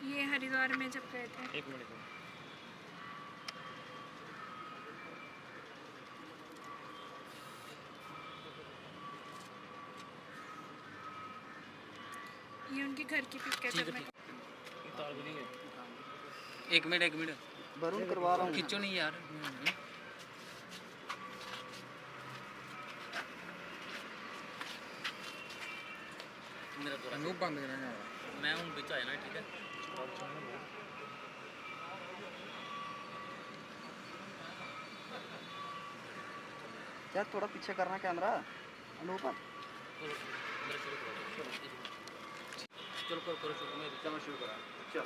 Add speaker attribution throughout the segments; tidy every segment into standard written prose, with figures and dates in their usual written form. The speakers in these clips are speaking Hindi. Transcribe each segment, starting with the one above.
Speaker 1: ये हरिद्वार में जब गए थे।
Speaker 2: एक मिनट।
Speaker 1: ये उनके घर की पिक है
Speaker 2: ठीक
Speaker 1: जब
Speaker 2: है,
Speaker 1: मैं।
Speaker 2: तार भी नहीं है। एक मिनट
Speaker 3: वरुण करवा रहा हूँ।
Speaker 2: खींचो नहीं यार। मेरा तो
Speaker 3: अनूप बंद करना है।
Speaker 2: मैं हूँ बिच आया ना, ठीक है।
Speaker 3: यार थोड़ा पीछे करना कैमरा अनूप।
Speaker 2: चलो करो शुरू। मैं शुरू करा। चलो।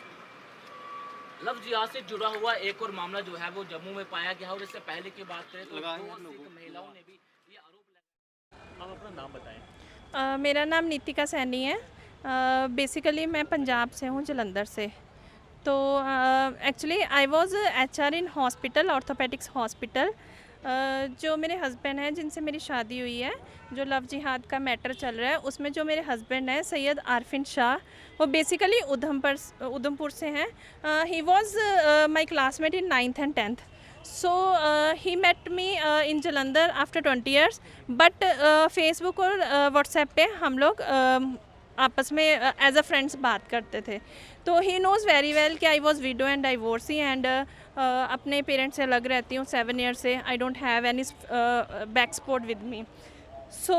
Speaker 2: लफ्ज़ जिहाद से जुड़ा हुआ एक और मामला जो है वो जम्मू में पाया गया और इससे पहले की बात करें तो 2 सिख महिलाओं ने भी ये आरोप लगाया। आप अपना नाम बताएं।
Speaker 1: मेरा नाम नीतिका सैनी है। बेसिकली मैं पंजाब से हूँ, जलंधर से। तो actually I was HR in hospital, orthopaedics hospital. जो मेरे हस्बैंड हैं जिनसे मेरी शादी हुई है, जो लव जिहाद का मैटर चल रहा है उसमें जो मेरे हस्बैंड हैं सैयद आरफिन शाह, वो बेसिकली उधमपुर से हैं। He was my classmate in 9th and 10th. So he met me in Jalandhar after 20 years, but Facebook और WhatsApp पे हम लोग आपस में एज अ फ्रेंड्स बात करते थे। तो ही नोज़ वेरी वेल कि I was widow and divorcee एंड अपने पेरेंट्स से अलग रहती हूँ 7 years से। I don't have any back support with me. So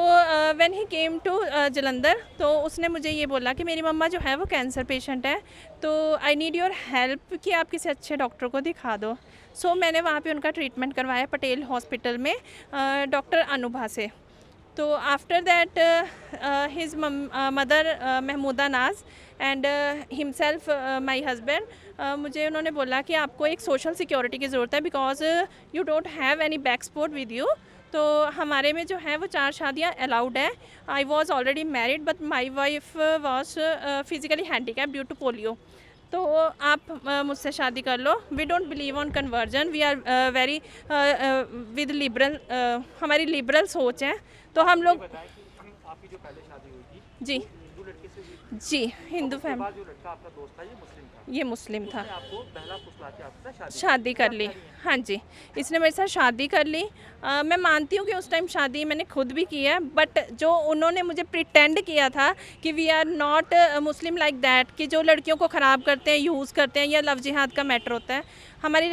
Speaker 1: when he came to Jalandhar, तो उसने मुझे ये बोला कि मेरी मम्मा जो है वो कैंसर पेशेंट है, तो आई नीड योर हेल्प कि आप किसी अच्छे डॉक्टर को दिखा दो। सो मैंने वहाँ पे उनका ट्रीटमेंट करवाया पटेल हॉस्पिटल में डॉक्टर अनुभा से। तो after that his mother Mahmooda नाज एंड हिमसेल्फ माई हस्बैंड, मुझे उन्होंने बोला कि आपको एक सोशल सिक्योरिटी की ज़रूरत है because you don't have any back support with you. तो हमारे में जो है वो 4 शादियाँ अलाउड है। I was already married but my wife was physically handicap due to polio. तो आप मुझसे शादी कर लो। We don't believe on conversion, we are very with liberal, हमारी लिबरल सोच है। तो हम लोग
Speaker 4: आपकी जो पहले शादी हुई थी
Speaker 1: जी
Speaker 4: हिंदू लड़के से हुई थी,
Speaker 1: जी हिंदू
Speaker 4: उसके
Speaker 1: फैमिली,
Speaker 4: बाद जो लड़का आपका दोस्त था
Speaker 1: ये
Speaker 4: ये मुस्लिम था,
Speaker 1: मुस्लिम था।
Speaker 4: उसने आपको पहला फुसला के आपके साथ
Speaker 1: शादी कर ली, हाँ जी, इसने मेरे साथ शादी कर ली। मैं मानती हूँ कि उस टाइम शादी मैंने खुद भी की है, बट जो उन्होंने मुझे प्रिटेंड किया था कि we are not Muslim like that, कि जो लड़कियों को ख़राब करते हैं, यूज़ करते हैं, या लव जिहाद का मैटर होता है। हमारी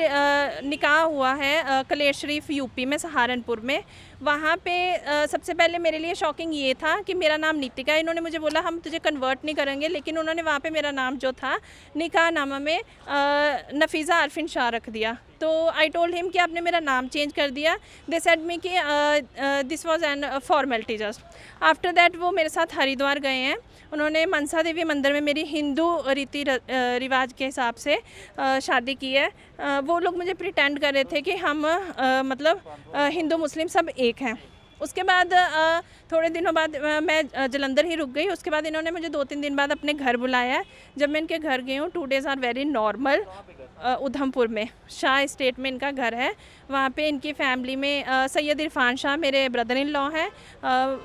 Speaker 1: निकाह हुआ है कलेर शरीफ यूपी में, सहारनपुर में। वहाँ पे सबसे पहले मेरे लिए शॉकिंग ये था कि मेरा नाम नीतिका है। इन्होंने मुझे बोला हम तुझे कन्वर्ट नहीं करेंगे, लेकिन उन्होंने वहाँ पे मेरा नाम जो था निकाह नामा में नफीज़ा आरफिन शाह रख दिया। तो आई टोल्ड हिम कि आपने मेरा नाम चेंज कर दिया। दे सेड मी कि this was an formality just. After that वो मेरे साथ हरिद्वार गए हैं। उन्होंने मनसा देवी मंदिर में मेरी हिंदू रीति रिवाज के हिसाब से शादी की है। वो लोग मुझे प्रिटेंड कर रहे थे कि हम मतलब हिंदू मुस्लिम सब एक हैं। उसके बाद थोड़े दिनों बाद मैं जलंधर ही रुक गई। उसके बाद इन्होंने मुझे 2-3 दिन बाद अपने घर बुलाया। जब मैं इनके घर गई हूँ, 2 days are very normal. Udhampur में शाह स्टेट में इनका घर है। वहाँ पे इनकी फैमिली में सैयद इरफान शाह मेरे ब्रदर इन लॉ हैं,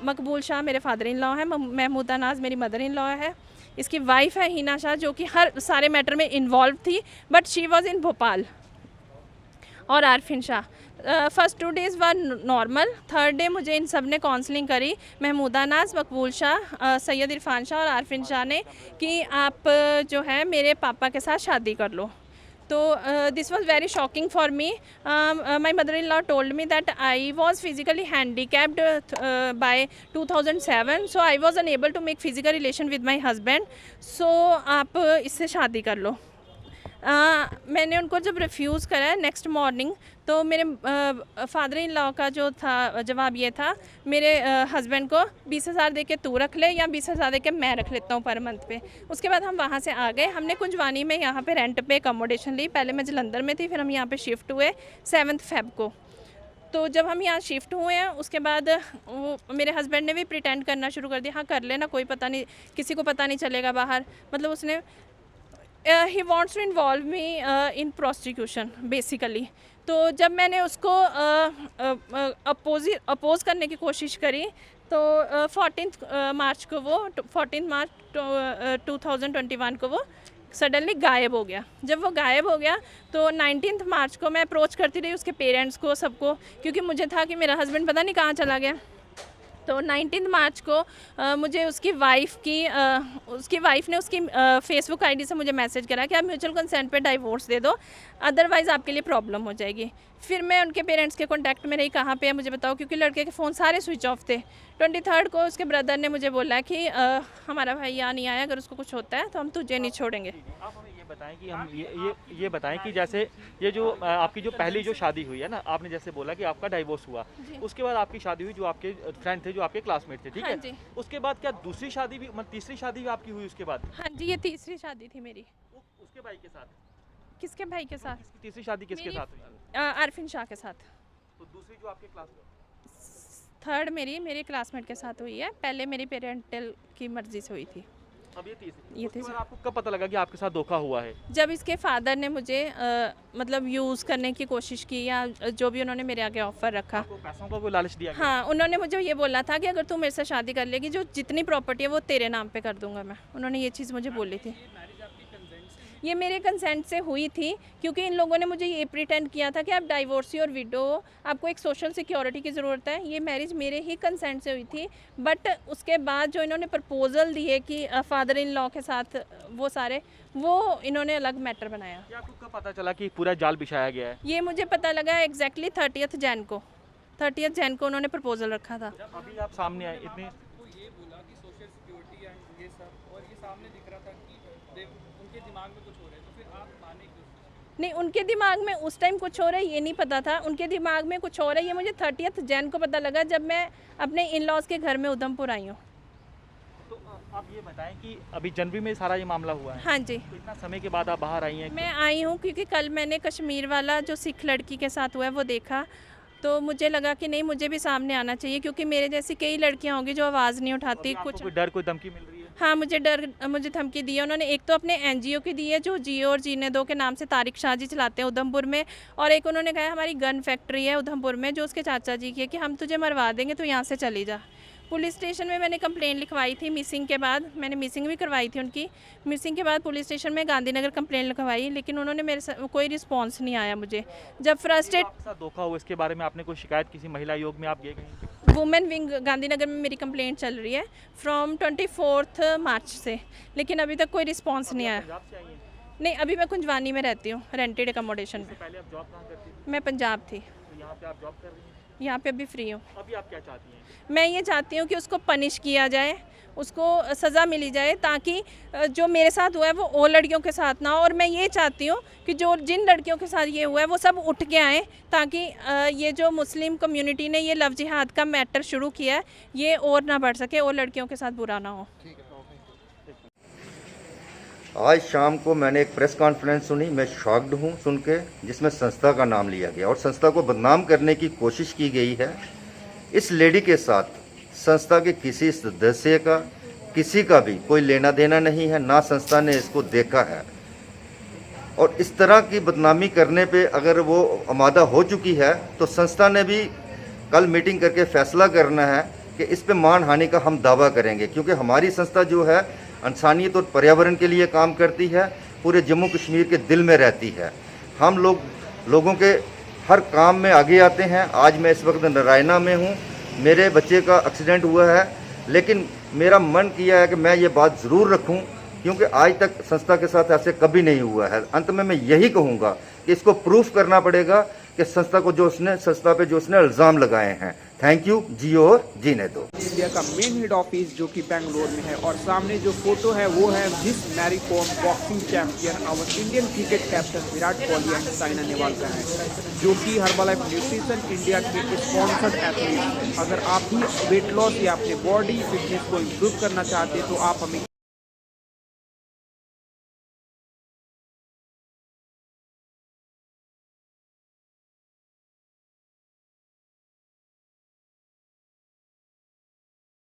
Speaker 1: मकबूल शाह मेरे फादर इन लॉ हैं, महमूदा नाज मेरी मदर इन लॉ है। इसकी वाइफ है हिना शाह, जो कि हर सारे मैटर में इन्वॉल्व थी, but she was in Bhopal. और Arfin Shah, first 2 days were normal. 3rd day मुझे इन सब ने काउंसलिंग करी, महमूदा नाज, मकबूल शाह, सैयद इरफान शाह और आरफिन शाह ने, कि आप जो है मेरे पापा के साथ शादी कर लो। तो this was very shocking for me. My mother in law told me that I was physically handicapped by 2007, so I was unable to make physical relation with my husband, so आप इससे शादी कर लो। मैंने उनको जब रिफ्यूज़ करा नेक्स्ट मॉर्निंग, तो मेरे फादर इन लॉ का जो था जवाब ये था मेरे हस्बैंड को 20,000 दे के तू रख ले या 20,000 दे के मैं रख लेता हूँ पर मंथ पे। उसके बाद हम वहाँ से आ गए। हमने कुंजवानी में यहाँ पे रेंट पे अकोमोडेशन ली। पहले मैं जलंधर में थी, फिर हम यहाँ पे शिफ्ट हुए 7th Feb को। तो जब हम यहाँ शिफ्ट हुए हैं, उसके बाद वो मेरे हस्बैंड ने भी प्रिटेंड करना शुरू कर दिया, हाँ कर लेना, कोई पता नहीं, किसी को पता नहीं चलेगा बाहर। मतलब उसने he wants to involve me in prostitution basically. तो जब मैंने उसको अपोज करने की कोशिश करी, तो 14 मार्च को वो 14 मार्च 2021 को वो सडनली गायब हो गया। जब वो गायब हो गया तो 19 मार्च को मैं अप्रोच करती रही उसके पेरेंट्स को, सबको, क्योंकि मुझे था कि मेरा हस्बैंड पता नहीं कहाँ चला गया। तो 19 मार्च को मुझे उसकी वाइफ ने उसकी फेसबुक आईडी से मुझे मैसेज करा कि आप म्यूचुअल कंसेंट पे डाइवोर्स दे दो, अदरवाइज़ आपके लिए प्रॉब्लम हो जाएगी। फिर मैं उनके पेरेंट्स के कांटेक्ट में रही, कहाँ पे है मुझे बताओ, क्योंकि लड़के के फ़ोन सारे स्विच ऑफ थे। 23 को उसके ब्रदर ने मुझे बोला कि हमारा भाई यहाँ नहीं आया, अगर उसको कुछ होता है तो हम तुझे नहीं छोड़ेंगे।
Speaker 4: आप हमें ये बताएं कि हम ये बताएं कि जैसे ये जो आपकी जो पहली जो शादी हुई है ना, आपने जैसे बोला कि आपका डाइवोर्स हुआ, उसके बाद आपकी शादी हुई, जो आपके फ्रेंड थे, जो आपके क्लासमेट थे, ठीक
Speaker 1: हाँ
Speaker 4: है?
Speaker 1: जी।
Speaker 4: उसके बाद क्या दूसरी शादी भी, मतलब तीसरी शादी भी आपकी हुई उसके बाद?
Speaker 1: हाँ जी, ये तीसरी शादी थी मेरी।
Speaker 4: उसके भाई के साथ?
Speaker 1: किसके भाई के साथ?
Speaker 4: तीसरी शादी किसके
Speaker 1: मेरी-
Speaker 4: साथ हुई?
Speaker 1: अरफिन शाह के साथ।
Speaker 4: तो दूसरी जो आपके क्लास
Speaker 1: थर्ड मेरे क्लासमेट के साथ हुई है, पहले मेरी पेरेंटल की मर्जी से हुई थी।
Speaker 4: अब ये तीसरी।
Speaker 1: ये
Speaker 4: उसके
Speaker 1: तीसरी।
Speaker 4: बाद आपको कब पता लगा कि आपके साथ धोखा हुआ है?
Speaker 1: जब इसके फादर ने मुझे मतलब यूज़ करने की कोशिश की, या जो भी उन्होंने मेरे आगे ऑफ़र रखा।
Speaker 4: आपको पैसों का कोई लालच दिया गया?
Speaker 1: हाँ, उन्होंने मुझे ये बोला था कि अगर तू मेरे से शादी कर लेगी, जो जितनी प्रॉपर्टी है वो तेरे नाम पे कर दूंगा मैं। उन्होंने ये चीज़ मुझे बोली थी। ये मेरे कंसेंट से हुई थी, क्योंकि इन लोगों ने मुझे ये प्रिटेंड किया था कि आप डाइवोर्सी और विडो हो, आपको एक सोशल सिक्योरिटी की ज़रूरत है। ये मैरिज मेरे ही कंसेंट से हुई थी, बट उसके बाद जो इन्होंने प्रपोजल दिए कि फादर इन लॉ के साथ, वो इन्होंने अलग मैटर बनाया।
Speaker 4: क्या आपको कब पता चला कि पूरा जाल बिछाया गया है?
Speaker 1: ये मुझे पता लगा एग्जैक्टली 30 जैन को। 30 जैन को उन्होंने प्रपोजल रखा था।
Speaker 4: अभी आप सामने आए इतने,
Speaker 5: ये बोला कि सोशल सिक्योरिटी एंड ये सब, और ये सामने दिख रहा था कि उनके दिमाग में कुछ हो रहा है, तो फिर आप माने क्यों?
Speaker 1: नहीं, उनके दिमाग में उस टाइम कुछ हो रहा है ये नहीं पता था। उनके दिमाग में कुछ हो रहा है ये मुझे 30 जैन को पता लगा, जब मैं अपने इन लॉज के घर में उधमपुर आई हूँ।
Speaker 4: तो आप ये बताएं कि अभी जनवरी में सारा ये मामला हुआ है,
Speaker 1: हाँ जी,
Speaker 4: तो इतना समय के बाद आप बाहर आई हैं?
Speaker 1: मैं आई हूँ क्योंकि कल मैंने कश्मीर वाला जो सिख लड़की के साथ हुआ है वो देखा, तो मुझे लगा कि नहीं, मुझे भी सामने आना चाहिए, क्योंकि मेरे जैसी कई लड़कियाँ होंगी जो आवाज़ नहीं उठाती।
Speaker 4: आपको
Speaker 1: कुछ
Speaker 4: कोई डर, कोई धमकी मिल रही है?
Speaker 1: हाँ, मुझे धमकी दी है उन्होंने। एक तो अपने एनजीओ की दी है जो जियो और जीने दो के नाम से तारिक शाह जी चलाते हैं उधमपुर में, और एक उन्होंने कहा हमारी गन फैक्ट्री है उधमपुर में जो उसके चाचा जी की है, कि हम तुझे मरवा देंगे, तो यहाँ से चली जा। पुलिस स्टेशन में मैंने कंप्लेंट लिखवाई थी मिसिंग के बाद, मैंने मिसिंग भी करवाई थी उनकी। मिसिंग के बाद पुलिस स्टेशन में गांधीनगर कंप्लेंट लिखवाई, लेकिन उन्होंने मेरे साथ कोई रिस्पांस नहीं आया मुझे। जब फ्रस्ट्रेट
Speaker 4: आपके साथ धोखा हुआ, इसके बारे में आपने कोई शिकायत किसी महिला आयोग में आप गए कहीं?
Speaker 1: वुमेन विंग गांधीनगर में मेरी कंप्लेंट चल रही है फ्रॉम 24 मार्च से, लेकिन अभी तक कोई रिस्पांस नहीं आया।
Speaker 4: पंजाब से आई हैं?
Speaker 1: नहीं, अभी मैं कुंजवानी में रहती हूँ, रेंटेड अकोमोडेशन में।
Speaker 4: पहले आप जॉब कहाँ करती थी?
Speaker 1: मैं पंजाब थी,
Speaker 4: तो यहाँ पे आप जॉब कर रही हैं?
Speaker 1: यहाँ पे अभी फ्री हूँ।
Speaker 4: अभी आप क्या चाहती हैं?
Speaker 1: मैं ये चाहती हूँ कि उसको पनिश किया जाए, उसको सज़ा मिली जाए, ताकि जो मेरे साथ हुआ है वो और लड़कियों के साथ ना हो। और मैं ये चाहती हूँ कि जिन लड़कियों के साथ ये हुआ है वो सब उठ के आएँ, ताकि ये जो मुस्लिम कम्युनिटी ने ये लव जिहाद का मैटर शुरू किया है ये और ना बढ़ सके और लड़कियों के साथ बुरा ना हो।
Speaker 6: आज शाम को मैंने एक प्रेस कॉन्फ्रेंस सुनी, मैं शॉक्ड हूँ सुन के, जिसमें संस्था का नाम लिया गया और संस्था को बदनाम करने की कोशिश की गई है। इस लेडी के साथ संस्था के किसी सदस्य का, किसी का भी कोई लेना देना नहीं है, ना संस्था ने इसको देखा है। और इस तरह की बदनामी करने पे अगर वो आमादा हो चुकी है तो संस्था ने भी कल मीटिंग करके फैसला करना है कि इस पे मानहानि का हम दावा करेंगे, क्योंकि हमारी संस्था जो है इंसानियत और पर्यावरण के लिए काम करती है, पूरे जम्मू कश्मीर के दिल में रहती है। हम लोगों के हर काम में आगे आते हैं। आज मैं इस वक्त नारायणा में हूँ, मेरे बच्चे का एक्सीडेंट हुआ है, लेकिन मेरा मन किया है कि मैं ये बात ज़रूर रखूं, क्योंकि आज तक संस्था के साथ ऐसे कभी नहीं हुआ है। अंत में मैं यही कहूँगा कि इसको प्रूफ करना पड़ेगा कि संस्था पे जो उसने इल्ज़ाम लगाए हैं। थैंक यू, जियो और जीने दो।
Speaker 5: इंडिया का मेन हेड ऑफिस जो कि बेंगलोर में है, और सामने जो फोटो है वो है miss Mary Kom boxing champion our Indian cricket captain Virat Kohli and Saina Nehwal का है, जो कि हर्बलाइफ न्यूट्रिशन इंडिया के स्पॉन्सर्ड एथलीट। अगर आप भी वेट लॉस या अपने बॉडी फिटनेस को इम्प्रूव करना चाहते हैं तो आप हमें